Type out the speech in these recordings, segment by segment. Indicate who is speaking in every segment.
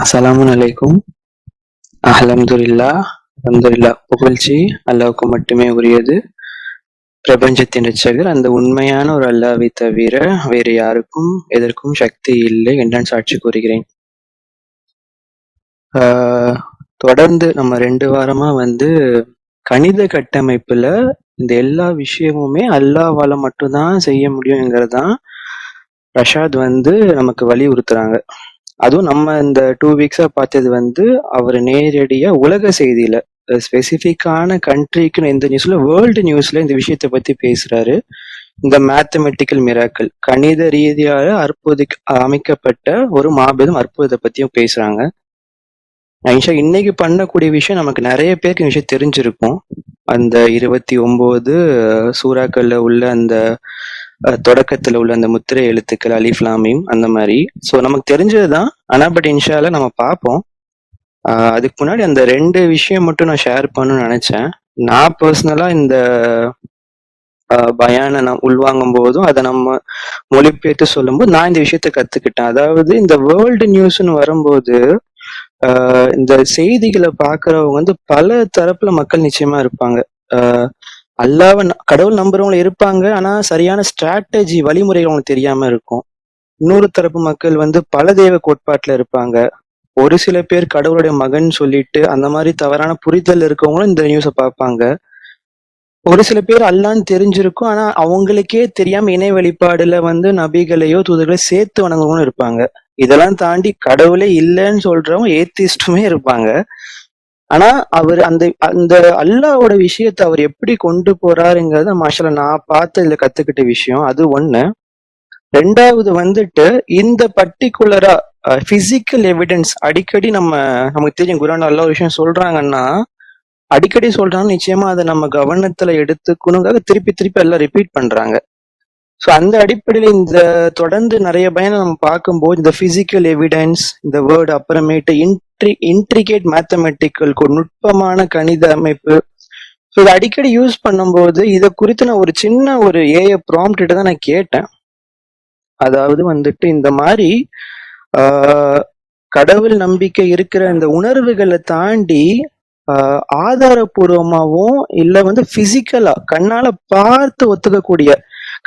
Speaker 1: அஸ்ஸலாமு அலைக்கும். அல்ஹம்துலில்லா. அல்ஹம்துலில்லா. புகழ்ச்சி அல்லாஹ்வுக்கு மட்டுமே உரியது. பிரபஞ்சத்தின் இரட்சகர் அந்த உண்மையான ஒரு அல்லாஹ்வை தவிர வேறு யாருக்கும் எதற்கும் சக்தி இல்லை என்று நான் சாட்சி கூறுகிறேன். ஆஹ் தொடர்ந்து நம்ம 2 வாரமா கணித கட்டமைப்புல இந்த எல்லா விஷயமுமே அல்லாஹ்வால மட்டும்தான் செய்ய முடியுங்கிறதான் ரஷாத் நமக்கு வலியுறுத்துறாங்க. அதுவும் நம்ம இந்த 2 வீக்ஸா பார்த்தது அவர் நேரடியா உலக செய்தியில ஸ்பெசிஃபிக்கான கண்ட்ரிக்குன்னு எந்த நியூஸ்ல வேர்ல்டு நியூஸ்ல இந்த விஷயத்தை பத்தி பேசுறாரு. இந்த மேத்தமெட்டிக்கல் மிராக்கிள் கணித ரீதியாக அமைக்கப்பட்ட ஒரு மாபெரும் அற்புதத்தை பத்தியும் பேசுறாங்க. இன்னைக்கு பண்ணக்கூடிய விஷயம் நமக்கு நிறைய பேருக்கு விஷயம் தெரிஞ்சிருக்கும். அந்த 29 சூறாக்கள்ல உள்ள அந்த தொடக்கத்துல உள்ள அந்த முத்திரை எழுத்துக்கள் அலிஃப் லாம் மீம் அந்த மாதிரி. ஸோ நமக்கு தெரிஞ்சதுதான். ஆனா பட் இன்ஷால்லா நம்ம பார்ப்போம். அதுக்கு முன்னாடி அந்த 2 விஷயம் மட்டும் நான் ஷேர் பண்ணணும்னு நினைச்சேன். நான் பர்சனலா இந்த பயானை நான் உள்வாங்கும் போதும் அதை நம்ம மொழிபெயர்த்து சொல்லும்போது நான் இந்த விஷயத்த கத்துக்கிட்டேன். அதாவது இந்த வேர்ல்டு நியூஸ்ன்னு வரும்போது இந்த செய்திகளை பாக்குறவங்க பல தரப்புல மக்கள் நிச்சயமா இருப்பாங்க. அல்லாஹ்வை கடவுள் நம்புறவங்க இருப்பாங்க. ஆனா சரியான ஸ்ட்ராட்டஜி வழிமுறைகள் அவங்களுக்கு தெரியாம இருக்கும். இன்னொரு தரப்பு மக்கள் பல தெய்வ கோட்பாட்டுல இருப்பாங்க. ஒரு சில பேர் கடவுளுடைய மகன் சொல்லிட்டு அந்த மாதிரி தவறான புரிதல் இருக்கவங்களும் இந்த நியூஸை பார்ப்பாங்க. ஒரு சில பேர் அல்லான்னு தெரிஞ்சிருக்கும். ஆனா அவங்களுக்கே தெரியாம இணை வழிபாடுல நபிகளையோ தூதர்களையோ சேர்த்து வணங்குறவங்களும் இருப்பாங்க. இதெல்லாம் தாண்டி கடவுளே இல்லைன்னு சொல்றவங்க ஏத்திஸ்டுமே இருப்பாங்க. ஆனா அவர் அந்த அந்த அல்லாவோட விஷயத்தை அவர் எப்படி கொண்டு போறாருங்கிறது மாஷால்லா நான் பார்த்து இதுல கத்துக்கிட்ட விஷயம். அது ஒண்ணு. ரெண்டாவது இந்த பர்டிகுலரா பிசிக்கல் எவிடன்ஸ் அடிக்கடி நமக்கு தெரியும். குர்ஆன்ல அல்லாஹ் ஒரு விஷயம் சொல்றாங்கன்னா அடிக்கடி சொல்றாங்க. நிச்சயமா அதை நம்ம கவனத்துல எடுத்துக்கணுங்காக திருப்பி திருப்பி எல்லாம் ரிப்பீட் பண்றாங்க. ஸோ அந்த அடிப்படையில இந்த தொடர்ந்து நிறைய பயனை நம்ம பார்க்கும்போது இந்த பிசிக்கல் எவிடன்ஸ், இந்த வேர்டு, அப்புறமேட்டு இன்ட்ரிகேட் மேத்தமெட்டிக்கல் நுட்பமான கணித அமைப்பு, ஸோ இதை அடிக்கடி யூஸ் பண்ணும்போது இதை குறித்து நான் ஒரு சின்ன ஒரு ஏஐ ப்ராம்ப்ட் தான் நான் கேட்டேன். அதாவது இந்த மாதிரி கடவுள் நம்பிக்கை இருக்கிற இந்த உணர்வுகளை தாண்டி ஆதாரபூர்வமாவும் இல்ல பிசிக்கலா கண்ணால பார்த்து ஒத்துக்கக்கூடிய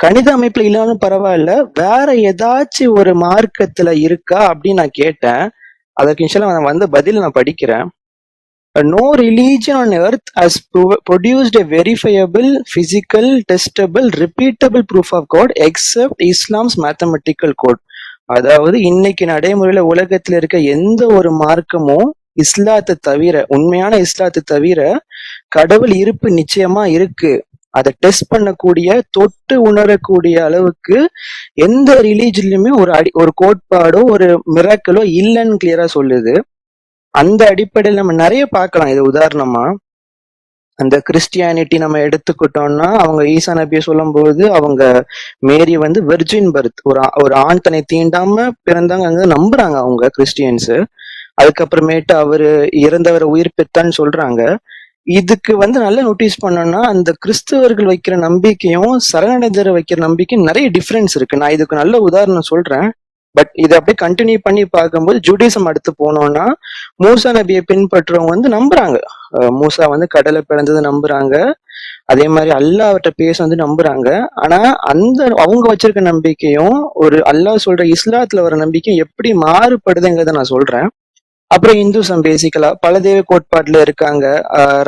Speaker 1: கணித அமைப்புல இல்லாமலும் பரவாயில்ல, வேற ஏதாச்சும் ஒரு மார்க்கத்துல இருக்கா அப்படின்னு நான் கேட்டேன். அதற்கு இன்ஷால்லா பதில் நான் படிக்கிறேன். No religion on earth has produced a verifiable, physical, testable, repeatable proof of God except Islam's mathematical code. அதாவது இன்னைக்கு நடைமுறையில உலகத்துல இருக்க எந்த ஒரு மார்க்கமும் இஸ்லாத்தை தவிர, உண்மையான இஸ்லாத்தை தவிர கடவுள் இருப்பு நிச்சயமா இருக்கு, அதை டெஸ்ட் பண்ணக்கூடிய, தொட்டு உணரக்கூடிய அளவுக்கு எந்த ரிலீஜன்லயுமே ஒரு கோட்பாடோ ஒரு மிராக்கிளோ இல்லைன்னு கிளியரா சொல்லுது. அந்த அடிப்படையில் நம்ம நிறைய பார்க்கலாம். இது உதாரணமா அந்த கிறிஸ்டியானிட்டி நம்ம எடுத்துக்கிட்டோம்னா அவங்க ஈசா நபியை சொல்லும் போது அவங்க மேரி வெர்ஜின் பர்த், ஒரு ஆண் தன்னை தீண்டாம பிறந்தாங்க நம்புறாங்க அவங்க கிறிஸ்டியன்ஸ். அதுக்கப்புறமேட்டு அவரு இறந்தவரை உயிர் பெற்றான்னு சொல்றாங்க. இதுக்கு நல்லா நோட்டீஸ் பண்ணோம்னா அந்த கிறிஸ்தவர்கள் வைக்கிற நம்பிக்கையும் சரணடைதரை வைக்கிற நம்பிக்கையும் நிறைய டிஃபரன்ஸ் இருக்கு. நான் இதுக்கு நல்ல உதாரணம் சொல்றேன். பட் இதை அப்படியே கண்டினியூ பண்ணி பார்க்கும்போது ஜூடிசம் அடுத்து போனோம்னா மூசா நபியை பின்பற்றுறவங்க நம்புறாங்க. மூசா கடலை பிறந்தது நம்புறாங்க. அதே மாதிரி அல்லாஹ் அவர்கிட்ட பேச நம்புறாங்க. ஆனா அந்த அவங்க வச்சிருக்க நம்பிக்கையும் ஒரு அல்லாஹ் சொல்ற இஸ்லாத்துல வர நம்பிக்கையும் எப்படி மாறுபடுதுங்கிறத நான் சொல்றேன். அப்புறம் இந்துசம் பேசிக்கலா பல தெய்வ கோட்பாட்டுல இருக்காங்க.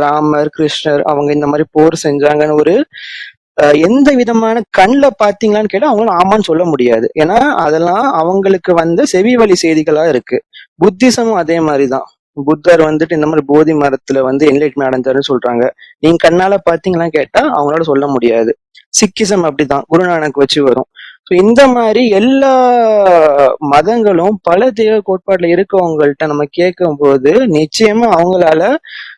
Speaker 1: ராமர், கிருஷ்ணர் அவங்க இந்த மாதிரி போர் செஞ்சாங்கன்னு ஒரு எந்த விதமான கண்ல பாத்தீங்களான்னு கேட்டா அவங்களும் ஆமான்னு சொல்ல முடியாது. ஏன்னா அதெல்லாம் அவங்களுக்கு செவி வழி செய்திகளா இருக்கு. புத்திசமும் அதே மாதிரிதான். புத்தர் இந்த மாதிரி போதி மரத்துல என்லைட்மெண்ட் அடைஞ்சாருன்னு சொல்றாங்க. நீங்க கண்ணால பாத்தீங்களான்னு கேட்டா அவங்களால சொல்ல முடியாது. சிக்கிசம் அப்படிதான், குருநானக் வச்சு வரும். ஸோ இந்த மாதிரி எல்லா மதங்களும் பல தெய்வ கோட்பாட்டுல இருக்கவங்கள்ட்ட நம்ம கேட்கும் போது நிச்சயமா அவங்களால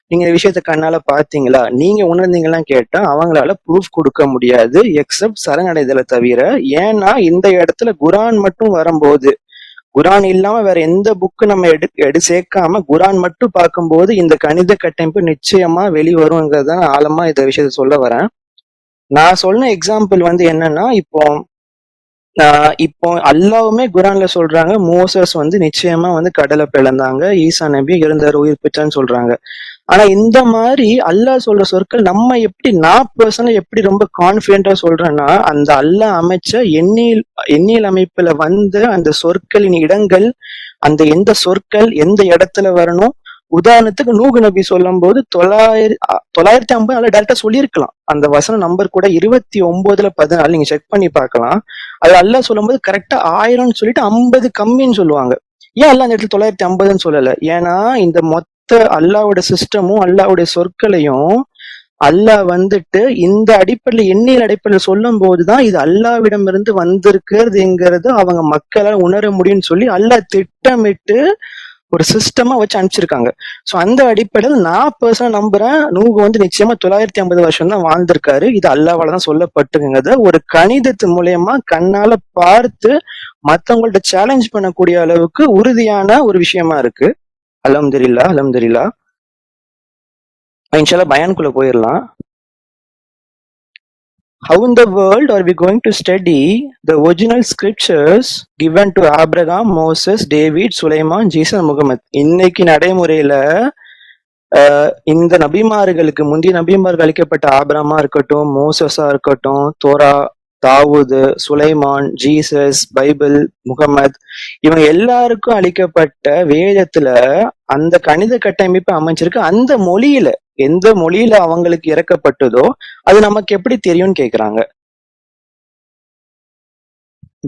Speaker 1: நீங்க இந்த விஷயத்த கண்ணால பாத்தீங்களா, நீங்க உணர்ந்தீங்களான்னு கேட்டா அவங்களால ப்ரூஃப் கொடுக்க முடியாது எக்ஸப்ட் சரணடைதலை தவிர. ஏன்னா இந்த இடத்துல குரான் மட்டும் வரும்போது, குரான் இல்லாம வேற எந்த புக்கு நம்ம சேர்க்காம குரான் மட்டும் பார்க்கும்போது இந்த கணித கட்டமைப்பு நிச்சயமா வெளிவருங்கிறத ஆழமா இந்த விஷயத்த சொல்ல வரேன். நான் சொன்ன எக்ஸாம்பிள் என்னன்னா, இப்போ இப்போ அல்லாவுமே குரான்ல சொல்றாங்க மோசஸ் வந்து நிச்சயமா வந்து கடலை பிளந்தாங்க, ஈசா நபி இருந்தாரு உயிர் பெற்றான்னு சொல்றாங்க. ஆனா இந்த மாதிரி அல்லாஹ் சொல்ற சொற்கள் நம்ம எப்படி, நான் பர்சனலா எப்படி ரொம்ப கான்பிடென்டா சொல்றேன்னா, அந்த அல்லாஹ் அமைச்ச எண்ணியல் அமைப்புல வந்து அந்த சொற்களின் இடங்கள், அந்த எந்த சொற்கள் எந்த இடத்துல வரணும். உதாரணத்துக்கு நூகு நபி சொல்லும் போது 950 நல்லா டேரக்டா சொல்லியிருக்கலாம். அந்த வசன நம்பர் கூட 29:14 நீங்க செக் பண்ணி பார்க்கலாம். அது அல்லாஹ் சொல்லும் போது கரெக்டா 1000 சொல்லிட்டு 50 கம்மின்னு சொல்லுவாங்க. ஏன் அல்லாஹ் அந்த இடத்துல 950 சொல்லல? ஏன்னா இந்த மொத்த அல்லாவோட சிஸ்டமும் அல்லாவுடைய சொற்களையும் அல்லாஹ் வந்துட்டு இந்த அடிப்படையில எண்ணியல் அடிப்படையில சொல்லும் போதுதான் இது அல்லாவிடமிருந்து வந்திருக்கிறதுங்கிறது அவங்க மக்களால் உணர முடியும்னு சொல்லி அல்லாஹ் திட்டமிட்டு ஒரு சிஸ்டமா வச்சு அனுப்பிச்சிருக்காங்க. சோ அந்த அடிப்படையில் நான் பர்சனலா நம்புறேன், நூகு வந்து நிச்சயமா 950 வருஷம் தான் வாழ்ந்திருக்காரு. இது அல்லாவால தான் சொல்லப்பட்டுங்கிறத ஒரு கணிதத்து மூலியமா கண்ணால பார்த்து மத்தவங்கள்ட்ட சேலஞ்ச் பண்ணக்கூடிய அளவுக்கு உறுதியான ஒரு விஷயமா இருக்கு. அல்ஹம்துலில்லாஹ், அல்ஹம்துலில்லாஹ். இன்ஷால்லா பயான்குள்ள போயிடலாம். How in the world are we going to study the original scriptures given to Abraham, Moses, David, Sulaiman, Jesus, Muhammad? இன்னைக்கு நடைமுறையில இந்த நபிமார்களுக்கு முந்தைய நபிமார்கள் அளிக்கப்பட்ட ஆபிரமா இருக்கட்டும், மோசஸா இருக்கட்டும், Torah, Dawud, Sulaiman, Jesus, Bible, Muhammad, இவங்க எல்லாருக்கும் அளிக்கப்பட்ட வேதத்துல அந்த கணித கட்டமைப்பு அமைஞ்சிருக்கு. அந்த மொழியில எந்த மொழியில அவங்களுக்கு இறக்கப்பட்டதோ அது நமக்கு எப்படி தெரியும்னு கேக்குறாங்க.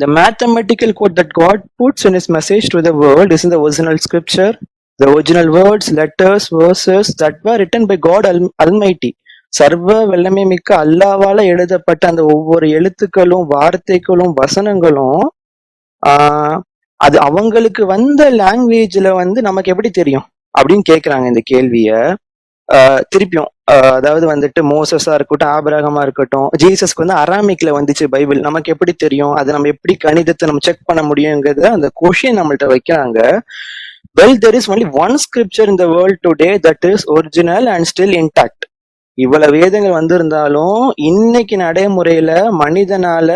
Speaker 1: The mathematical code that God puts in his message to the world is in the original scripture. The original words, letters, verses that were written by God Almighty. சர்வ வல்லமை மிக்க அல்லாவால எழுதப்பட்ட அந்த ஒவ்வொரு எழுத்துக்களும் வார்த்தைகளும் வசனங்களும் அது அவங்களுக்கு வந்த லாங்குவேஜ்ல வந்து நமக்கு எப்படி தெரியும் அப்படின்னு கேக்குறாங்க இந்த கேள்விய. திருப்பியும் அதாவது வந்துட்டு மோசஸா இருக்கட்டும், ஆபிரகாமா இருக்கட்டும், ஜீசஸ்க்கு வந்து அராமிக்ல வந்துச்சு பைபிள், நமக்கு எப்படி தெரியும்? அது நம்ம எப்படி கணிதத்தை நம்ம செக் பண்ண முடியுங்கிறத அந்த கொஷின் நம்மள்ட்ட வைக்கிறாங்க. Well, there is only one scripture in the world today that is original and still intact. இவ்வளவு வேதங்கள் வந்திருந்தாலும் இன்னைக்கு நடைமுறையில மனிதனால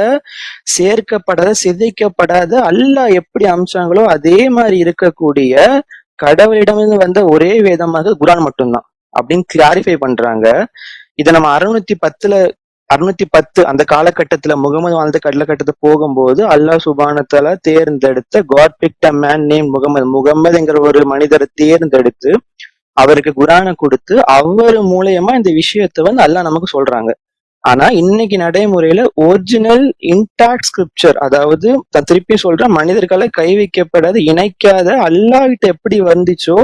Speaker 1: சேர்க்கப்படாத, சிதைக்கப்படாத, அல்லாஹ் எப்படி அம்சாங்களோ அதே மாதிரி இருக்கக்கூடிய கடவுளிடமிருந்து வந்த ஒரே வேதமாக குரான் மட்டும்தான் அப்படின்னு கிளாரிஃபை பண்றாங்க. இதை நம்ம 610 அந்த காலகட்டத்துல முகமது வாழ்ந்த காலகட்டத்தை போகும்போது அல்லாஹ் சுபானத்தால தேர்ந்தெடுத்த God picked a man named முகமதுங்கிற ஒரு மனிதரை தேர்ந்தெடுத்து அவருக்கு குரானை கொடுத்து அவர் மூலயமா இந்த விஷயத்த வந்து அல்லாஹ் நமக்கு சொல்றாங்க. ஆனா இன்னைக்கு நடைமுறையில ஒரிஜினல் இன்டாக்ட் ஸ்கிரிப்சர், அதாவது திருப்பி சொல்ற மனிதர்களை கை வைக்கப்படாத இணைக்காத அல்லாஹ்கிட்ட எப்படி வந்துச்சோ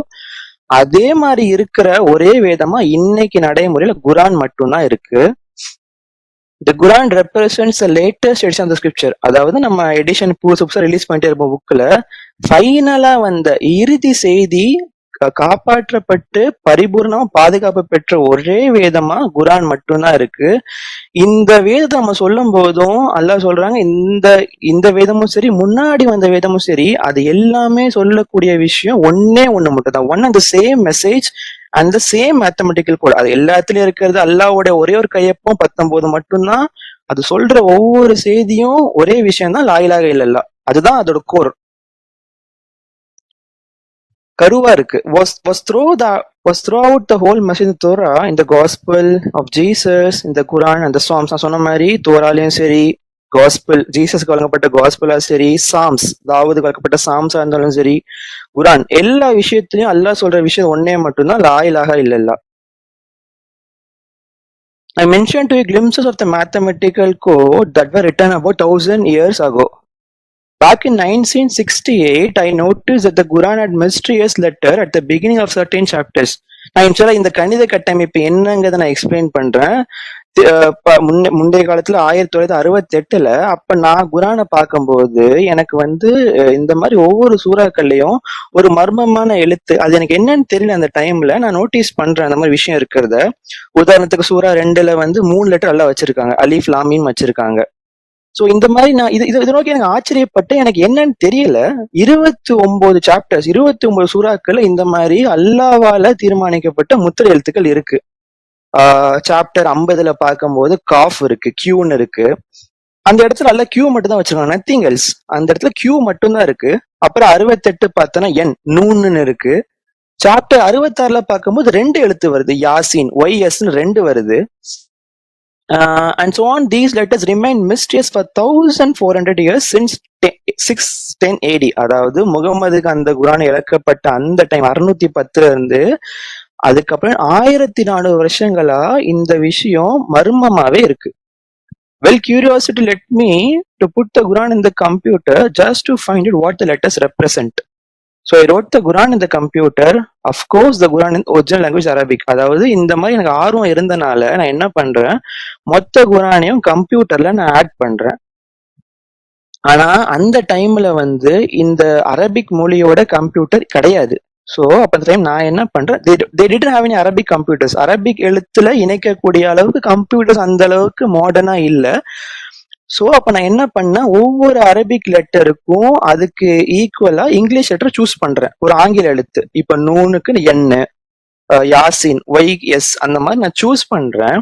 Speaker 1: அதே மாதிரி இருக்கிற ஒரே வேதமா இன்னைக்கு நடைமுறையில குரான் மட்டும்தான் இருக்கு. The Quran represents the latest edition of the scripture. அதாவது நம்ம எடிஷன் புதுசா ரிலீஸ் பண்ணிட்டே இருப்போம் புக்ல. ஃபைனலா வந்த இறுதி செய்தி காப்பாற்றப்பட்டு பரிபூர்ணமா பாதுகாப்பு பெற்ற ஒரே வேதமா குரான் மட்டும்தான் இருக்கு. இந்த வேதத்தை நம்ம சொல்லும் போதும் அல்லாஹ் சொல்றாங்க, இந்த வேதமும் சரி முன்னாடி வந்த வேதமும் சரி அது எல்லாமே சொல்லக்கூடிய விஷயம் ஒன்னே ஒண்ணு மட்டும் தான். One and the same message and the same mathematical code. அது எல்லாத்துலயும் இருக்கிறது அல்லாஹ்வோட ஒரே ஒரு கையொப்பம் 19 மட்டும்தான். அது சொல்ற ஒவ்வொரு செய்தியும் ஒரே விஷயம் தான், லா இலாஹ இல்லல்லாஹ். அதுதான் அதோட கோர். கருவா இருக்கு. was throughout the whole message in Torah, in the gospel of Jesus, in the Quran and the Psalms. நான் சொன்ன மாதிரி தோராலையும் சரி, காஸ்பிள் ஜீசஸ்க்கு வழங்கப்பட்ட காஸ்பிளா சரி, சாம்ஸ் தாவூதுக்கு வழங்கப்பட்ட சாம்ஸா இருந்தாலும் சரி, குரான் எல்லா விஷயத்திலயும் அல்லாஹ் சொல்ற விஷயம் ஒன்னே மட்டும்தான், லா இலாஹ இல்லல்லாஹ். I mentioned to you glimpses of the mathematical code that were written about 1000 years ago. Back in 1968, I noticed that the Quran had mysterious letter at the beginning of certain chapters. நான் இன்ஷால்லா இந்த கணித கட்டமைப்பு என்னங்கிறத நான் explain பண்றேன். முந்தைய காலத்துல 1968 அப்ப நான் குரானை பார்க்கும்போது எனக்கு வந்து இந்த மாதிரி ஒவ்வொரு சூறாக்கள்லயும் ஒரு மர்மமான எழுத்து, அது எனக்கு என்னன்னு தெரியல. அந்த டைம்ல நான் நோட்டீஸ் பண்றேன் அந்த மாதிரி விஷயம் இருக்கிறத. உதாரணத்துக்கு சூறா 2 வந்து 3 லெட்டர் எல்லாம் வச்சிருக்காங்க, அலிஃப் லாம் மீம் வச்சிருக்காங்க. சோ இந்த மாதிரி நான் இதை நோக்கி எனக்கு ஆச்சரியப்பட்டு எனக்கு என்னன்னு தெரியல. 29 சாப்டர்ஸ், 29 சூறாக்கள் இந்த மாதிரி அல்லாவால தீர்மானிக்கப்பட்ட முத்திரை எழுத்துக்கள் இருக்கு. சாப்டர் 50 பார்க்கும்போது காஃப் இருக்கு, கியூன்னு இருக்கு. அந்த இடத்துல நல்ல கியூ மட்டும் தான் வச்சிருக்காங்க, நத்திங் எல்ஸ். அந்த இடத்துல கியூ மட்டும் தான் இருக்கு. அப்புறம் 68 பார்த்தோன்னா என் நூன்னு இருக்கு. சாப்டர் 66ல பார்க்கும்போது 2 எழுத்து வருது, யாசின் ஒய்எஸ்ன்னு 2 வருது. And so on, these letters remain mysterious for 1400 years since 610 AD. அதாவது முகமதுக்கு அந்த குரான் இறக்கப்பட்ட அந்த டைம் 610ல இருந்து அதுக்கப்புறம் 1400 வருஷங்களா இந்த விஷயம் மர்மமாவே இருக்கு. Well, curiosity led me to put the Quran in the computer just to find out what the letters represent. So I wrote the Quran in the computer. Of course, the Quran in original language Arabic. அதாவது இந்த மாதிரி எனக்கு ஆர்வம் இருந்தனால நான் என்ன பண்றேன், மொத்த குரானையும் கம்ப்யூட்டர்ல நான் ஆட் பண்றேன். ஆனா அந்த டைம்ல வந்து இந்த அரபிக் மொழியோட கம்ப்யூட்டர் கிடையாது. ஸோ அப்ப அந்த டைம் நான் என்ன பண்றேன், they didn't have any Arabic computers. Arabic எழுத்துல இணைக்கக்கூடிய அளவுக்கு கம்ப்யூட்டர்ஸ் அந்த அளவுக்கு மாடர்னா இல்ல. ஸோ அப்ப நான் என்ன பண்ணேன், ஒவ்வொரு அரபிக் லெட்டருக்கும் அதுக்கு ஈக்குவலா இங்கிலீஷ் லெட்டர் சூஸ் பண்றேன், ஒரு ஆங்கில எழுத்து. இப்ப நூனுக்கு என், யாசின் ஒய்எஸ் அந்த மாதிரி நான் சூஸ் பண்றேன்.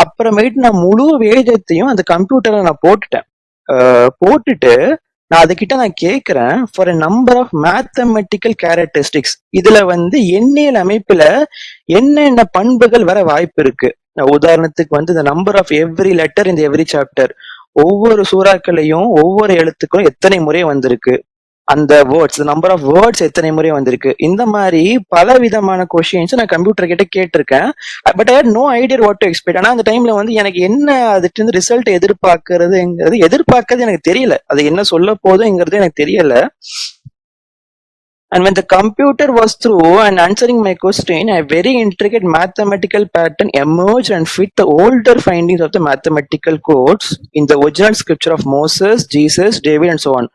Speaker 1: அப்புறமேட்டு நான் முழு வேதத்தையும் அந்த கம்ப்யூட்டர்ல நான் போட்டுட்டேன். போட்டுட்டு நான் அதுகிட்ட நான் கேட்கிறேன், for a number of mathematical characteristics, இதுல வந்து எண்ணியல் அமைப்புல என்னென்ன பண்புகள் வர வாய்ப்பு இருக்கு. உதாரணத்துக்கு வந்து the number of every letter in the every chapter, ஒவ்வொரு சூறாக்களையும் ஒவ்வொரு எழுத்துக்களும் எத்தனை முறை வந்திருக்கு, அந்த வேர்ட்ஸ் நம்பர் ஆஃப் வேர்ட்ஸ் எத்தனை முறை வந்திருக்கு, இந்த மாதிரி பல விதமான கொஸ்டின்ஸ் நான் கம்ப்யூட்டர் கிட்ட கேட்டிருக்கேன். But I had no idea what to expect. ஆனா அந்த டைம்ல வந்து எனக்கு என்ன அதுட்டு இருந்து ரிசல்ட் எதிர்பார்க்கறது எனக்கு தெரியல, அது என்ன சொல்ல போதுங்கிறது எனக்கு தெரியல. And when the computer was through and answering my question, a very intricate mathematical pattern emerged and fit the older findings of the mathematical codes in the original scripture of Moses, Jesus, David and so on.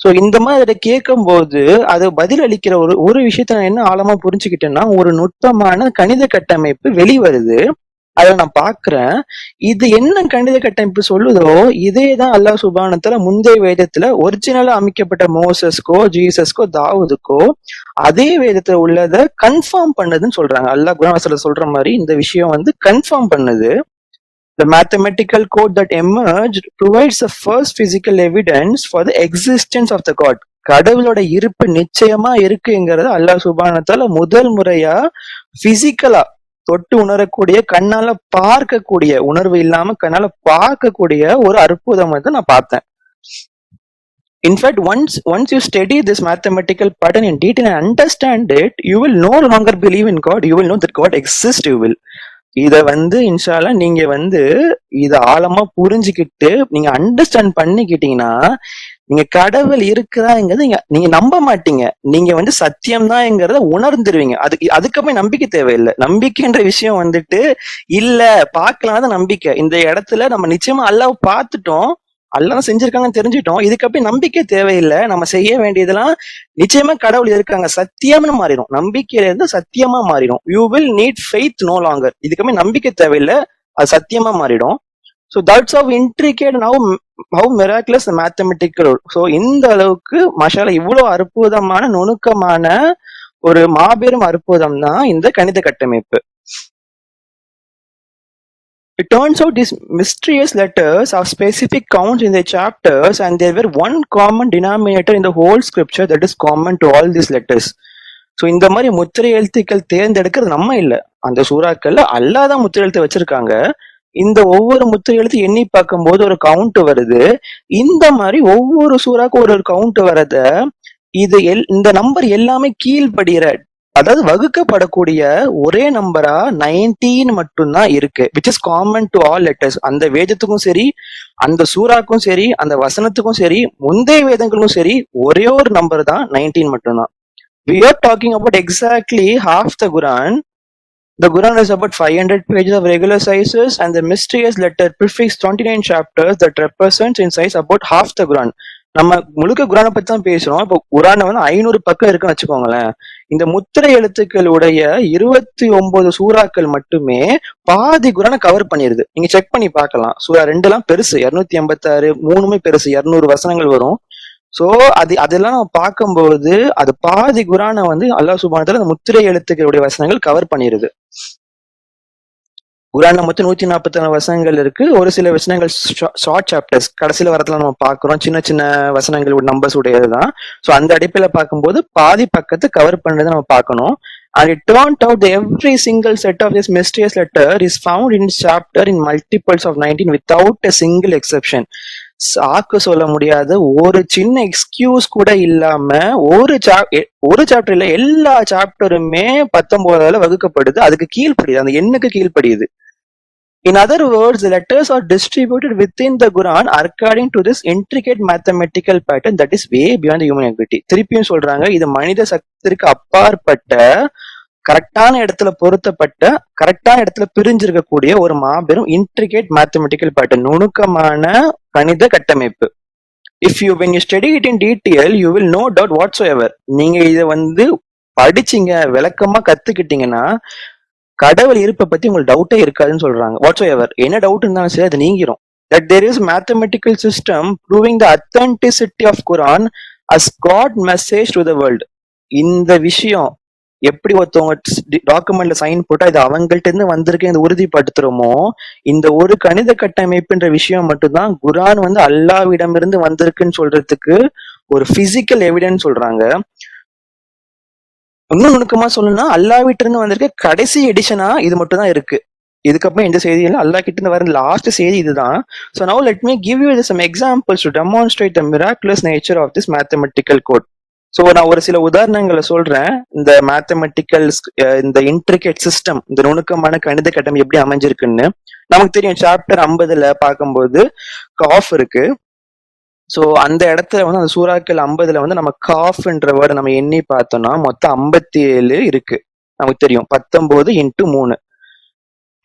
Speaker 1: So இந்த மாதிரி அதை கேட்கும் போது அது பதில் அளிக்கிற ஒரு விஷயத்த நான் என்ன ஆழமா புரிஞ்சுக்கிட்டேன்னா, ஒரு நுட்பமான கணித கட்டமைப்பு வெளிவருது. அதை நான் பாக்குறேன். இது என்ன கணித கட்டமைப்பு சொல்லுதோ இதேதான் அல்லாஹ் சுப்ஹானஹு வ தஆலா முந்தைய வேதத்துல ஒரிஜினலா அமைக்கப்பட்ட மோசஸ்க்கோ ஜீசஸ்க்கோ தாவூதுக்கோ அதே வேதத்துல உள்ளதை கன்ஃபார்ம் பண்ணதுன்னு சொல்றாங்க. அல்லாஹ் குர்ஆன் வசனத்துல சொல்ற மாதிரி இந்த விஷயம் வந்து கன்ஃபார்ம் பண்ணுது. The mathematical code that emerged provides the first physical evidence for the existence of the God. கடவுளோட இருப்பு நிச்சயமா இருக்குங்கிறது அல்லாஹ் சுப்ஹானஹு வ தஆலா முதல் முறையா பிசிக்கலா தொட்டு உணரக்கூடிய, கண்ணால பார்க்கக்கூடிய, உணர்வு இல்லாம கண்ணால பார்க்கக்கூடிய ஒரு அற்புதம் வந்து நான் பார்த்தேன். In fact, once you study this mathematical pattern in detail and understand it, you will no longer believe in God. You will know that God exists. You will. இத வந்து இன்ஷா அல்லாஹ் நீங்க வந்து இத ஆழமா புரிஞ்சுக்கிட்டு நீங்க அண்டர்ஸ்டாண்ட் பண்ணிக்கிட்டீங்கன்னா, நீங்க கடவுள் இருக்கிறாங்கிறது நீங்க நம்ப மாட்டீங்க. நீங்க வந்து சத்தியம்தான்ங்கிறத உணர்ந்துருவீங்க. அதுக்கப்புறம் நம்பிக்கை தேவையில்லை. நம்பிக்கைன்ற விஷயம் வந்துட்டு இல்ல பார்க்கலாம் தான் நம்பிக்கை. இந்த இடத்துல நம்ம நிச்சயமா அல்லாஹ் பார்த்துட்டோம், அல்லாஹ் செஞ்சிருக்காங்கன்னு தெரிஞ்சுட்டோம். இதுக்கப்புறம் நம்பிக்கை தேவையில்லை. நம்ம செய்ய வேண்டியதெல்லாம் நிச்சயமா கடவுள் இருக்காங்க சத்தியம்னு மாறிடும். நம்பிக்கையில இருந்து சத்தியமா மாறிடும். You will need faith no longer. இதுக்கப்புறம் நம்பிக்கை தேவையில்லை, அது சத்தியமா மாறிடும். So that's how intricate and how miraculous mathematical. ஸோ இந்த அளவுக்கு மஷாலா இவ்வளவு அற்புதமான நுணுக்கமான ஒரு மாபெரும் அற்புதம் தான் இந்த கணித கட்டமைப்பு. It turns out these mysterious letters have specific counts in their chapters, and there were one common denominator in the whole scripture that is common to all these letters. So இந்த மாதிரி முத்திரை எழுத்துக்கள் தேர்ந்தெடுக்கிறது நம்ம இல்லை, அந்த சூறாக்கள்ல அல்லாஹ் தான் முத்திரை எழுத்து வச்சிருக்காங்க. இந்த ஒவ்வொரு முத்திரை எழுத்து எண்ணி பார்க்கும் போது ஒரு கவுண்ட் வருது. இந்த மாதிரி ஒவ்வொரு சூறாக்கும் ஒரு கவுண்ட் வரத இது இந்த நம்பர் எல்லாமே கீழ்படுகிற, அதாவது வகுக்கப்படக்கூடிய ஒரே நம்பரா 19 மட்டும்தான் இருக்கு, which is common to all letters. அந்த வேதத்துக்கும் சரி, அந்த சூறாக்கும் சரி, அந்த வசனத்துக்கும் சரி, முந்தைய வேதங்களுக்கும் சரி, ஒரே ஒரு நம்பர் தான் 19 மட்டும்தான். We are talking about exactly half the Quran. The Quran is about 500 pages of regular sizes, and the mysterious letter prefix 29 chapters that represents in size about half the Quran. நம்ம முழுக்க குரானை பத்தி தான் பேசுறோம். இப்போ குரானை வந்து 500 பக்கம் இருக்குன்னு வச்சுக்கோங்களேன். இந்த முத்திரை எழுத்துக்களுடைய 29 சூறாக்கள் மட்டுமே பாதி குரானை கவர் பண்ணிருது. நீங்க செக் பண்ணி பார்க்கலாம். சூரா 2 எல்லாம் பெருசு, 286, 3மே பெருசு, 200 வசனங்கள் வரும். சோ அதெல்லாம் நம்ம பார்க்கும்போது அது பாதி குரானை வந்து அல்லாஹ் சுப்ஹானஹு வ தஆலா அந்த முத்திரை எழுத்துக்களுடைய வசனங்கள் கவர் பண்ணிருது. குரான்ல மொத்தம் 144 வசனங்கள் இருக்கு. ஒரு சில வசனங்கள் ஷார்ட் சாப்டர்ஸ் கடைசியில வரத்துல நம்ம பாக்குறோம், சின்ன சின்ன வசனங்கள் நம்பர்ஸ் உடையதுதான். ஸோ அந்த அடிப்படையில பார்க்கும்போது பாதி பக்கத்தை கவர் பண்ணதை நம்ம பார்க்கணும். And it turned out that every single set of this mysterious letter is found in chapter in multiples of 19 without a single exception. சாக்கு சொல்ல முடியாத ஒரு சின்ன எக்ஸ்கியூஸ் கூட இல்லாம ஒரு சாப்டர் இல்ல, எல்லா சாப்டருமே 19ஆல வகுக்கப்படுது. அதுக்கு கீழ்ப்படியுது, அந்த எண்ணுக்கு கீழ்ப்படியுது. In other words, the letters are distributed within the Quran according to this intricate mathematical pattern that is way beyond the human ability. திருப்பியும் சொல்றாங்க, இது மனித சக்திக்கு அப்பாற்பட்ட கரெக்டான இடத்துல பொருத்தப்பட்ட கரெக்டான இடத்துல பிரிஞ்சிருக்கக்கூடிய ஒரு மாபெரும் இன்ட்ரிகேட் மேத்தமெட்டிக்கல் பேட்டர்ன், நுணுக்கமான கணித கட்டமைப்பு. If you when you study it in detail you will no doubt whatsoever. நீங்க இதை படிச்சீங்க, விளக்கமா கத்துக்கிட்டீங்கன்னா கடவுள் இருப்பை பத்தி உங்களுக்கு டவுட்டே இருக்காதுன்னு சொல்றாங்க. whatsoever, என்ன டவுட் இருந்தாலும் சரி அது நீங்கிரும். that there is mathematical system proving the authenticity of Quran as God message to the world. இந்த விஷயம் எப்படி ஒருத்தவங்க டாக்குமெண்ட்ல சைன் போட்டா இது அவங்கள்ட்ட இருந்து வந்திருக்கு இந்த உறுதிப்படுத்துறோமோ, இந்த ஒரு கணித கட்டமைப்புன்ற விஷயம் மட்டும்தான் குரான் அல்லாவிடம் இருந்து வந்திருக்குன்னு சொல்றதுக்கு ஒரு பிசிக்கல் எவிடன்ஸ் சொல்றாங்க. இன்னும் நுணுக்கமா சொல்லணும்னா அல்லாவிட்ட இருந்து வந்திருக்க கடைசி எடிஷனா இது மட்டும் தான் இருக்கு. இதுக்கப்புறம் எந்த செய்தி இல்லை, அல்லா கிட்ட இருந்து வர லாஸ்ட் செய்தி இதுதான். So now let me give you some examples to demonstrate the miraculous nature of this mathematical code. So நான் ஒரு சில உதாரணங்களை சொல்றேன். இந்த மேத்தமெட்டிக்கல் இந்த இன்ட்ரிகேட் சிஸ்டம், இந்த நுணுக்கமான கணித கட்டம் எப்படி அமைஞ்சிருக்குன்னு நமக்கு தெரியும். சாப்டர் 50ல பார்க்கும்போது காஃப் இருக்கு. ஸோ அந்த இடத்துல அந்த சூறாக்கள் 50ல நம்ம காஃப்ன்ற வேர்டை நம்ம எண்ணி பார்த்தோம்னா மொத்தம் 57 இருக்கு. நமக்கு தெரியும் 19 × 3.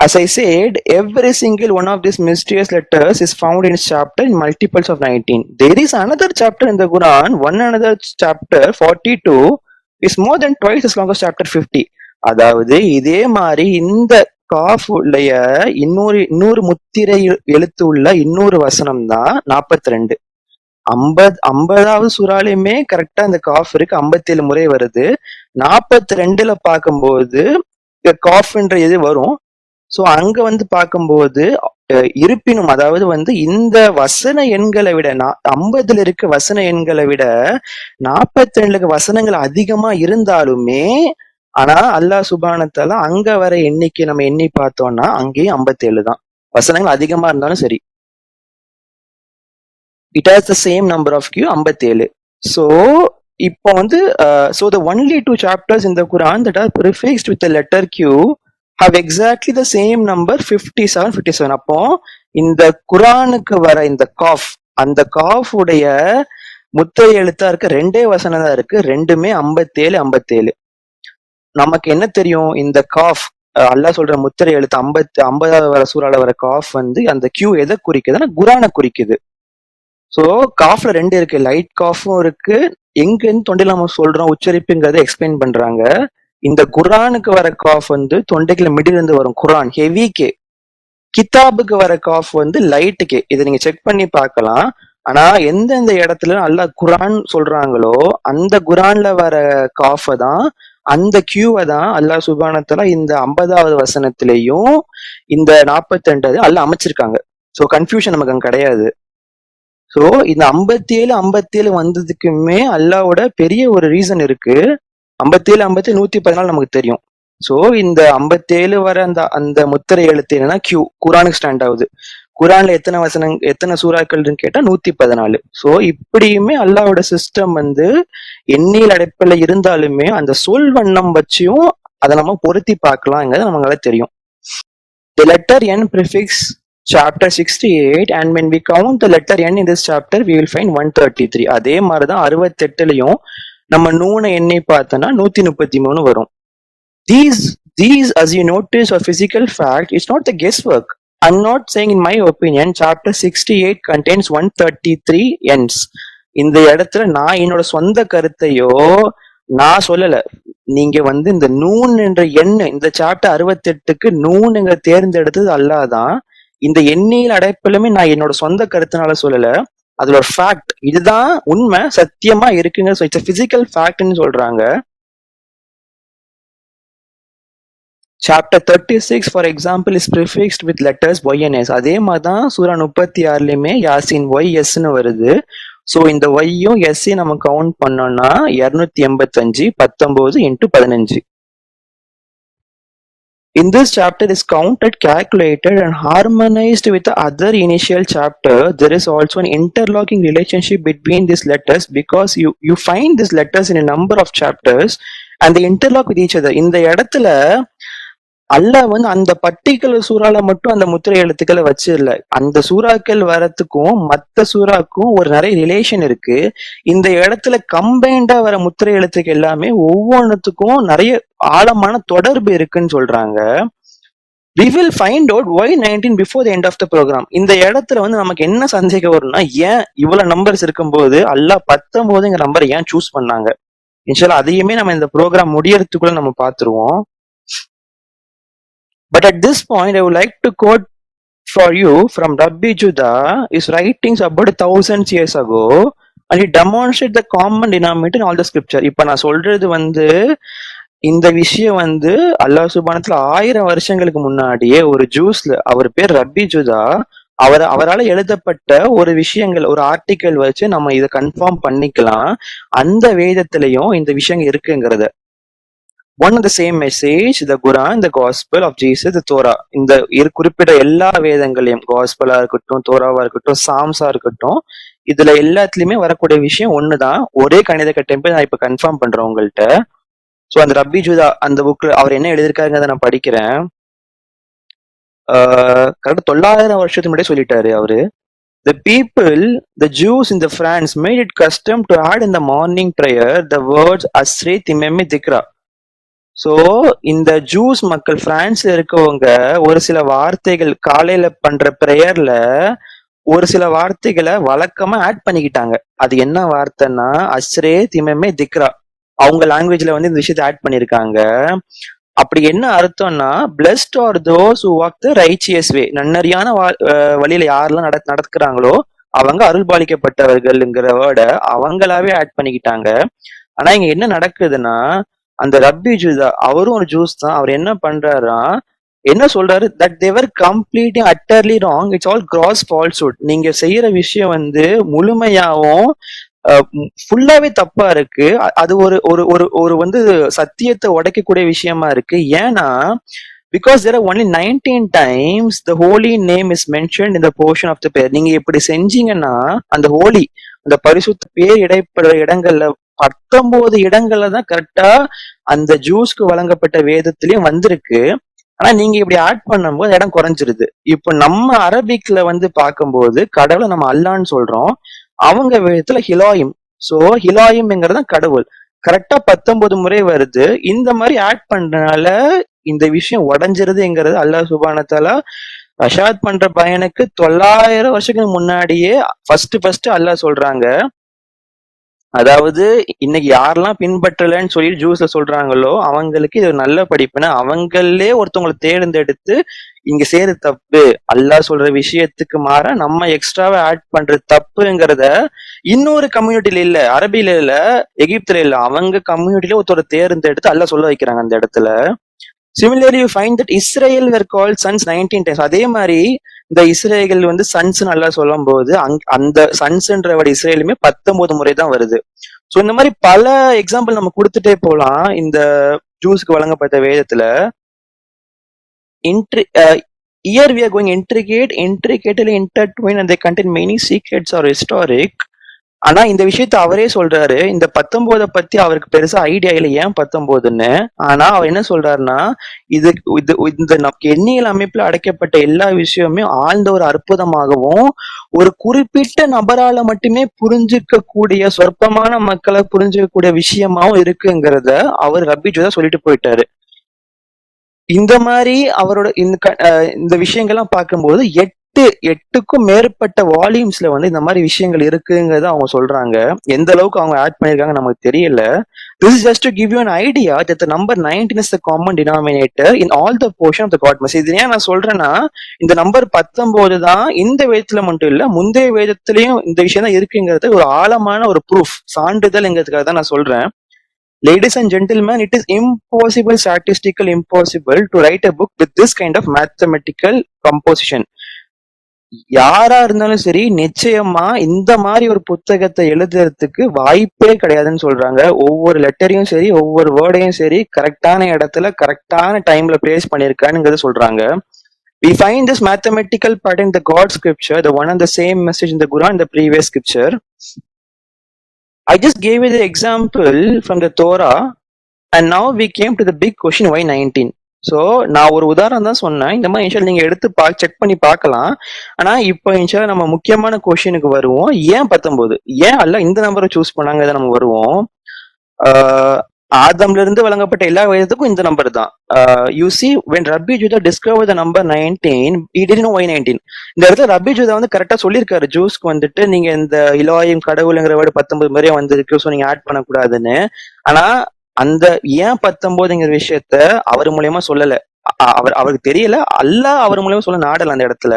Speaker 1: As I said, every single one of these mysterious letters is found in chapter in multiples of 19. There is another chapter in the Quran, another chapter 42 is more than twice as long as chapter 50. அதாவது இதே மாதிரி இந்த cough உடைய இன்னொரு முத்திரை எழுத்து உள்ள இன்னொரு வசனம் தான் 42. 50வது சூறாலையுமே கரெக்டா இந்த காஃப் இருக்கு, 57 முறை வருது. 42ல பார்க்கும்போது காஃப்ன்ற இது வரும். சோ அங்க பார்க்கும்போது இருப்பினும் அதாவது இந்த வசன எண்களை விட 50ல இருக்க வசன எண்களை விட 42 வசனங்கள் அதிகமா இருந்தாலுமே, ஆனா அல்லாஹ் சுப்ஹானஹு தஆலா அங்க வர எண்ணிக்கை நம்ம எண்ணி பார்த்தோம்னா அங்கேயும் 57 தான். வசனங்கள் அதிகமா இருந்தாலும் சரி, it has the same number of Q 57. So இப்போ so the only two chapters in the Quran that are prefixed with the letter Q have exactly the same number 57. அப்போ இந்த குரானுக்கு வர இந்த காஃப், அந்த காஃப் உடைய முத்திரை எழுத்தா இருக்க 2 வசனம் தான் இருக்கு, ரெண்டுமே 57. நமக்கு என்ன தெரியும், இந்த காஃப் அல்லாஹ் சொல்ற முத்திரை எழுத்து 50வது வர சூறால வர காஃப் அந்த கியூ எதை குறிக்குதுன்னா குரானை குறிக்குது. சோ காஃப்ல 2 இருக்கு, லைட் காஃபும் இருக்கு. எங்க இருந்து தொண்டையில நம்ம சொல்றோம் உச்சரிப்புங்கிறத எக்ஸ்பிளைன் பண்றாங்க. இந்த குரானுக்கு வர காஃப் தொண்டைக்குள்ள மிடில் இருந்து வரும், குரான் ஹெவி கே. கிதாபுக்கு வர காஃப் லைட் கே. இதை நீங்க செக் பண்ணி பார்க்கலாம். ஆனா எந்தெந்த இடத்துல அல்லாஹ் குரான் சொல்றாங்களோ அந்த குரான்ல வர காஃப தான், அந்த கியூவை தான் அல்லாஹ் சுப்ஹானஹு தஆலா இந்த 50வது வசனத்திலையும் இந்த 42 அல்லாஹ் அமைச்சிருக்காங்க. சோ கன்ஃபியூஷன் நமக்கு அங்க கிடையாது. சோ இந்த 57 வந்ததுக்குமே அல்லாவோட பெரிய ஒரு ரீசன் இருக்கு. 57 114 நமக்கு தெரியும். சோ இந்த 57 வர அந்த முத்திரை எழுத்து என்னன்னா கியூ, குரானுக்கு ஸ்டாண்ட் ஆகுது. குரான்ல எத்தனை சூறாக்கள்னு கேட்டா 114. சோ இப்படியுமே அல்லாவோட சிஸ்டம் எண்ணியல் அடைப்புல இருந்தாலுமே அந்த சொல் வண்ணம் வச்சியும் அதை நம்ம பொருத்தி பார்க்கலாங்கிறது நமக்கு தெரியும். The letter N prefix chapter 68, and when we count the letter N in this chapter we will find 133. அதே மாதிரிதான் 68லயும் நம்ம நூனை எண்ணி பார்த்தோம்னா 133 வரும். These as you notice are physical fact. It's not the guesswork. I'm not saying, in my opinion, chapter 68 contains 133 ends. இந்த இடத்துல நான் என்னோட சொந்த கருத்தையோ நான் சொல்லல. நீங்க இந்த நூன் என்ற எண்ணு, இந்த சாப்டர் 68க்கு நூனுங்க தேர்ந்தெடுத்தது அல்லாதான். இந்த எண்ணியல் அடைப்பிலுமே நான் என்னோட சொந்த கருத்தினால சொல்லல, அதுல ஒரு ஃபேக்ட், இதுதான் உண்மை, சத்தியமா இருக்குங்க. ஸோ இட்ஸ் பிசிக்கல் ஃபேக்ட்னு சொல்றாங்க. Chapter 36, for example, is prefixed with letters Y and S. அதே மாதிரி தான் சூரா 36லயுமே யாசின் YS ன்னு வருது. ஸோ இந்த ஒய்யும் எஸ்ஸையும் நம்ம கவுண்ட் பண்ணோம்னா 285 19 into 15. In this chapter is counted, calculated and harmonized with the other initial chapter. There is also an interlocking relationship between these letters because you find these letters in a number of chapters and they interlock with each other. இந்த இடத்துல அல்லாஹ் வந்து அந்த particular சூறால மட்டும் அந்த முத்திரை எழுத்துக்களை வச்சிடல. அந்த சூறாக்கள் வரத்துக்கும் மத்த சூறாக்கும் ஒரு நிறைய ரிலேஷன் இருக்கு. இந்த இடத்துல கம்பைண்டா வர முத்திரை எழுத்துக்கள் எல்லாமே ஒவ்வொன்றுத்துக்கும் நிறைய ஆழமான தொடர்பு இருக்குன்னு சொல்றாங்க. We will find out why 19 before the end of the program. இந்த இடத்துல வந்து நமக்கு என்ன சந்தேகம் வரும்னா, ஏன் இவ்வளவு நம்பர்ஸ் இருக்கும்போது அல்லாஹ் 19ங்கிற நம்பரை ஏன் சூஸ் பண்ணாங்க? இன்ஷால்லா அதையுமே நம்ம இந்த ப்ரோக்ராம் முடியறதுக்குள்ள நம்ம பாத்துருவோம். But at this point, I would like to quote for you from Rabbi Judah, his writings about 1000 years ago, and he demonstrates the common denominator in all the scripture. இப்ப நான் சொல்றது வந்து இந்த விஷயம் வந்து அல்லாஹ் சுப்ஹானஹு 1000 வருஷங்களுக்கு முன்னாடியே ஒரு ஜூஸ்ல, அவர் பேர் ரப்பி ஜுதா, அவரால் எழுதப்பட்ட ஒரு விஷயங்கள், ஒரு ஆர்டிக்கல் வச்சு நம்ம இதை கன்ஃபார்ம் பண்ணிக்கலாம். அந்த வேதத்திலையும் இந்த விஷயம் இருக்குங்கிறத. One and the same message, the Quran, the Gospel of Jesus, the Torah. இந்த குறிப்பிட்ட எல்லா வேதங்களையும், காஸ்பலா இருக்கட்டும், தோராவா இருக்கட்டும், சாம்ஸா இருக்கட்டும், இதுல எல்லாத்துலயுமே வரக்கூடிய விஷயம் ஒண்ணுதான். ஒரே கணித கட்டமைப்பை நான் இப்ப கன்ஃபார்ம் பண்றேன் உங்கள்கிட்ட. ஸோ அந்த ரப்பி ஜுதா அந்த புக்ல அவர் என்ன எழுதியிருக்காருங்கிறத நான் படிக்கிறேன். கரெக்டா 900 வருஷத்துக்கு முன்னாடியே சொல்லிட்டாரு அவரு. The people, the Jews in the France made it custom to add in the morning prayer the words Asri Timemi Dikra. So இந்த ஜூஸ் மக்கள் பிரான்ஸ்ல இருக்கவங்க ஒரு சில வார்த்தைகள் காலையில பண்ற பிரேயர்ல ஒரு சில வார்த்தைகளை வழக்கமா ஆட் பண்ணிக்கிட்டாங்க. அது என்ன வார்த்தைன்னா அஸ்ரே திமமே திக்ரா. அவங்க லாங்குவேஜ்ல வந்து இந்த விஷயத்தை ஆட் பண்ணிருக்காங்க. அப்படி என்ன அர்த்தம்னா, blessed are those who walk the righteous way, நன்னறியான வழியில யாரெல்லாம் நடக்கிறாங்களோ அவங்க அருள்பாலிக்கப்பட்டவர்கள்ங்கிற வேர்டை அவங்களாவே ஆட் பண்ணிக்கிட்டாங்க. ஆனா இங்க என்ன நடக்குதுன்னா, அந்த ரப்பி ஜூதா அவரும் ஒரு ஜூஸ் தான். அவர் என்ன பண்றாரா, என்ன சொல்றாரு, that they're completely utterly wrong, it's all gross falsehood. நீங்க செய்யற விஷயம் வந்து முழுமையாவும் ஃபுல்லாவே தப்பா இருக்கு. அது ஒரு ஒரு ஒரு ஒரு வந்து சத்தியத்தை உடைக்கக்கூடிய விஷயமா இருக்கு. ஏன்னா because there are only 19 times the holy name is mentioned in the portion of the prayer. நீங்க இப்படி செஞ்சீங்கன்னா அந்த ஹோலி, அந்த பரிசுத்த பேர் இடைப்படுற இடங்கள்ல 19 இடங்கள்ல தான் கரெக்டா அந்த ஜூஸ்க்கு வழங்கப்பட்ட வேதத்திலயும் வந்திருக்கு. ஆனா நீங்க இப்படி ஆட் பண்ணும்போது இடம் குறைஞ்சிருது. இப்போ நம்ம அரபிக்ல வந்து பார்க்கும்போது கடவுளை நம்ம அல்லான்னு சொல்றோம், அவங்க வேதத்துல ஹிலாயும். சோ ஹிலாயும்ங்கிறது கடவுள் கரெக்டா 19 முறை வருது. இந்த மாதிரி ஆட் பண்றதுனால இந்த விஷயம் உடஞ்சிருதுங்கிறது அல்லாஹ் சுப்ஹானஹு வ தஆலா ரஷாத் பண்ற பையனுக்கு 900 வருஷத்துக்கு முன்னாடியே ஃபர்ஸ்ட் அல்லாஹ் சொல்றாங்க. அதாவது இன்னைக்கு யாரெல்லாம் பின்பற்றலன்னு சொல்லி ஜூஸ்ல சொல்றாங்களோ அவங்களுக்கு இது ஒரு நல்ல படிப்புனா, அவங்களே ஒருத்தவங்களை தேர்ந்தெடுத்து இங்க சேரு தப்பு, அல்லாஹ் சொல்ற விஷயத்துக்கு மாற நம்ம எக்ஸ்ட்ராவா ஆட் பண்றது தப்புங்கிறத இன்னொரு கம்யூனிட்டில இல்ல, அரபில இல்ல, எகிப்துல இல்ல, அவங்க கம்யூனிட்டில ஒருத்தரை தேர்ந்தெடுத்து அல்லாஹ் சொல்ல வைக்கிறாங்க அந்த இடத்துல. Similarly, you find that Israel were called sons 19 times. அதே மாதிரி இந்த இஸ்ரேல் வந்து சன்ஸ் நல்லா சொல்லும் போது அந்த சன்ஸ்ன்ற இஸ்ரேலுமே 19 முறை தான் வருது. சோ இந்த மாதிரி பல எக்ஸாம்பிள் நம்ம கொடுத்துட்டே போலாம். இந்த ஜூஸ்க்கு வழங்கப்பட்ட வேதத்துல here we are going intricately intertwined and they contain many secrets or historic. ஆனா இந்த விஷயத்த அவரே சொல்றாரு. இந்த 19 பத்தி அவருக்கு பெருசா ஐடியா இல்லை ஏன் 19ன்னு. ஆனா அவர் என்ன சொல்றாருன்னா, இது இந்த எண்ணியல் அமைப்புல அடைக்கப்பட்ட எல்லா விஷயமுமே ஆழ்ந்த ஒரு அற்புதமாகவும் ஒரு குறிப்பிட்ட நபரால மட்டுமே புரிஞ்சுக்க கூடிய சொற்பமான மக்களை புரிஞ்சுக்கக்கூடிய விஷயமாவும் இருக்குங்கிறத அவர் ரப்பி ஜுதா சொல்லிட்டு போயிட்டாரு. இந்த மாதிரி அவரோட இந்த விஷயங்கள்லாம் பார்க்கும்போது எட்டுக்கும் மேற்பட்ட வால்யூம்ஸ்ல வந்து இந்த மாதிரி விஷயங்கள் இருக்குங்கிறத அவங்க சொல்றாங்க. எந்த அளவுக்கு அவங்க ஆட் பண்ணிருக்காங்க நமக்கு தெரியல. This is just to give you an idea that the number 19 is the common denominator in all the portion of the God message. இது ஏன் நான் சொல்றேன்னா, இந்த நம்பர் 19 தான் இந்த வேதத்துல மட்டும் இல்ல, முந்தைய வேதத்திலையும் இந்த விஷயம் தான் இருக்குங்கிறது ஒரு ஆழமான ஒரு ப்ரூஃப், சான்றிதழ்ங்கிறதுக்காக தான் நான் சொல்றேன். Ladies and gentlemen, it is impossible, statistical impossible to write a book with this kind of mathematical composition. யாரா இருந்தாலும் சரி, நிச்சயமா இந்த மாதிரி ஒரு புத்தகத்தை எழுதுறதுக்கு வாய்ப்பே கிடையாதுன்னு சொல்றாங்க. ஒவ்வொரு லெட்டரையும் சரி, ஒவ்வொரு வேர்டையும் சரி, கரெக்டான இடத்துல கரெக்டான டைம்ல பிளேஸ் பண்ணிருக்கானுங்கிறத சொல்றாங்க. We find this mathematical part in the God scripture, the one and the same message in the Quran and the previous scripture. I just gave you the example from the Torah, and now we came to the big question, why 19? So நான் ஒரு உதாரணம் தான் சொன்னேன். இந்த மாதிரி இன்ஷால் நீங்க எடுத்து check பண்ணி பார்க்கலாம். ஆனா இப்போ இன்ஷால் நம்ம முக்கியமான கொஸ்டினுக்கு வருவோம். ஏன் 19? ஏன் அல்ல இந்த நம்பரை சூஸ் பண்ணாங்க நம்ம வருவோம். ஆதம்ல இருந்து வழங்கப்பட்ட எல்லா வயதுக்கும் இந்த நம்பர் தான். You see when Rabbi Judah discovered the number 19, he didn't know why 19. இந்த இடத்துல ரப்பி ஜூதா வந்து கரெக்டா சொல்லியிருக்காரு ஜூஸ்க்கு வந்துட்டு, நீங்க இந்த இலாயும் கடவுளுங்கிற வேர்டு 19 முறையா வந்திருக்கு, ஸோ நீங்க ஆட் பண்ணக்கூடாதுன்னு. ஆனா அந்த ஏன் 19ங்கிற விஷயத்த அவர் மூலியமா சொல்லல. அவருக்கு தெரியல, அல்லாஹ் அவர் மூலியமா சொல்ல நாடல அந்த இடத்துல.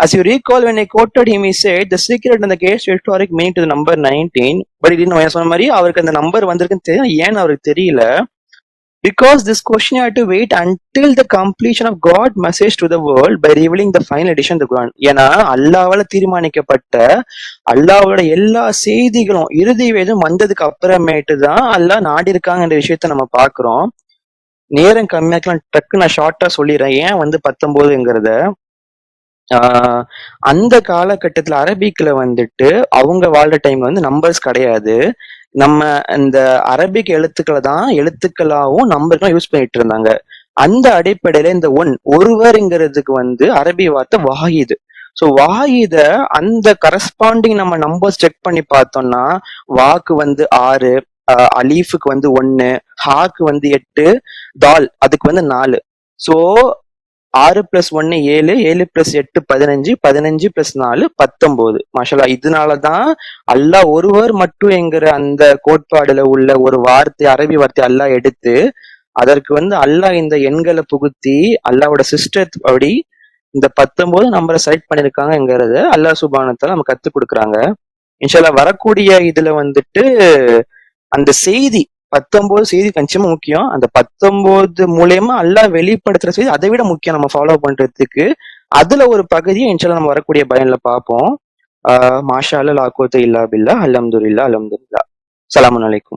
Speaker 1: As you recall, when I quoted him, he said the secret and the case historic meaning to the number 19, but he didn't know. சொன்ன மாதிரி அவருக்கு அந்த நம்பர் வந்திருக்குன்னு தெரியும், ஏன்னு அவருக்கு தெரியல. Because this question had to wait until the completion of God message to the world by revealing the final edition of the Quran. ஏன்னா அல்லாஹ்வால தீர்மானிக்கப்பட்ட அல்லாஹ்வோட எல்லா செய்திகளும் இறுதி வேதம் வந்ததுக்கு அப்புறமேட்டு தான் அல்லாஹ் நாடி இருக்காங்கன்ற விஷயத்த நம்ம பாக்குறோம். நேரம் கம்மியாக்கலாம், டக்கு நான் ஷார்ட்டா சொல்லிடுறேன் ஏன் வந்து 19ங்கிறத. அந்த காலகட்டத்துல அரபிக்ல வந்துட்டு அவங்க வாழ்ற டைம்ல வந்து நம்பர்ஸ் கிடையாது. நம்ம இந்த அரபிக் எழுத்துக்களை தான் எழுத்துக்களாவும் நம்பருக்கும் யூஸ் பண்ணிட்டு இருந்தாங்க. அந்த அடிப்படையில இந்த ஒருவருங்கிறதுக்கு வந்து அரபி வார்த்தை வாஹிது. ஸோ வாஹித அந்த கரஸ்பாண்டிங் நம்ம நம்பர்ஸ் செக் பண்ணி பார்த்தோம்னா, வாக்கு வந்து 6, அலீஃபுக்கு வந்து 1, ஹாக்கு வந்து 8, தால் அதுக்கு வந்து 4. ஸோ 6 + 1 7, 7 + 8 15, 15 + 4 19. மாஷல்லா. இதனாலதான் அல்லாஹ் ஒருவர் மட்டும் என்கிற அந்த கோட்பாடுல உள்ள ஒரு வார்த்தை, அரபி வார்த்தை அல்லாஹ் எடுத்து அதற்கு வந்து அல்லாஹ் இந்த எண்களை புகுத்தி அல்லாஹ்வோட சிஸ்டத் படி இந்த 19 நம்பரை செலக்ட் பண்ணிருக்காங்கிறத அல்லாஹ் சுப்ஹானஹு வ தஆலா நம்ம கத்துக் கொடுக்குறாங்க. இன்ஷால்லா வரக்கூடிய இதுல வந்துட்டு அந்த செய்தி 19 செய்தி நிச்சயமா முக்கியம். அந்த 19 மூலியமா அல்லாஹ் வெளிப்படுத்துற செய்தி அதை விட முக்கியம் நம்ம ஃபாலோ பண்றதுக்கு. அதுல ஒரு பகுதியை இன்ஷால்லா நம்ம வரக்கூடிய பயன்ல பார்ப்போம். மாஷா அல்லாஹ், லா குவத்த இல்லா பில்லாஹ், அல்ஹம்துலில்லாஹ், அல்ஹம்துலில்லாஹ். ஸலாமு அலைக்கும்.